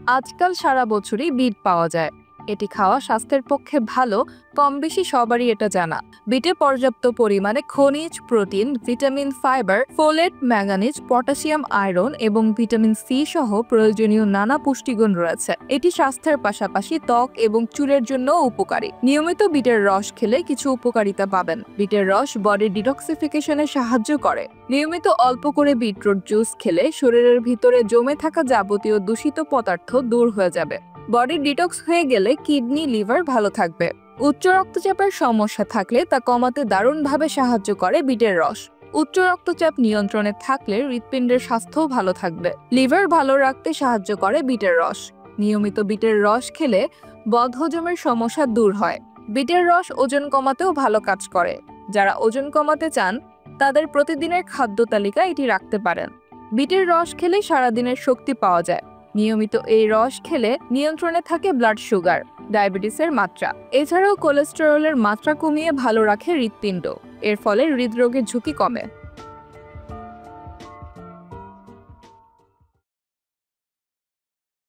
আজকাল সারা বছরই বিট পাওয়া যায়। এটি খাওয়া স্বাস্থ্যের পক্ষে ভালো, কম বেশি সবারই এটা জানা। বিটে পর্যাপ্ত পরিমাণে খনিজ, protein, vitamin, fibre, folate, manganese, potassium, iron এবং ভিটামিন সি সহ প্রয়োজনীয় নানা পুষ্টিগুণ রয়েছে। এটি স্বাস্থ্যের পাশাপাশি ত্বক এবং চুলের জন্য উপকারী। নিয়মিত বিটের রস খেলে কিছু উপকারিতা পাবেন। বিটের রস বডি ডিটক্সিফিকেশনে সাহায্য করে। নিয়মিত অল্প করে বিটরুট জুস খেলে শরীরের ভিতরে জমে থাকা যাবতীয় দূষিত পদার্থ দূর হয়ে যাবে। বডি ডিটক্স হয়ে গেলে কিডনি, লিভার ভালো থাকবে। উচ্চ রক্তচাপের সমস্যা থাকলে তা কমাতে দারুণভাবে সাহায্য করে বিটের রস। উচ্চ রক্তচাপ নিয়ন্ত্রণে থাকলে হৃৎপিণ্ডের স্বাস্থ্যও ভালো থাকবে। লিভার ভালো রাখতে সাহায্য করে বিটের রস। নিয়মিত বিটের রস খেলে বদহজমের সমস্যা দূর হয়। বিটের রস ওজন কমাতেও ভালো কাজ করে। যারা ওজন কমাতে চান তাদের প্রতিদিনের খাদ্য তালিকায় এটি রাখতে পারেন। বিটের রস খেলে সারাদিনের শক্তি পাওয়া যায়। নিয়মিত এই রস খেলে নিয়ন্ত্রণে থাকে ব্লাড সুগার, ডায়াবেটিসের মাত্রা। এছাড়াও কোলেস্টেরলের মাত্রা কমিয়ে ভালো রাখে হৃৎপিণ্ড। এর ফলে হৃদরোগের ঝুঁকি কমে।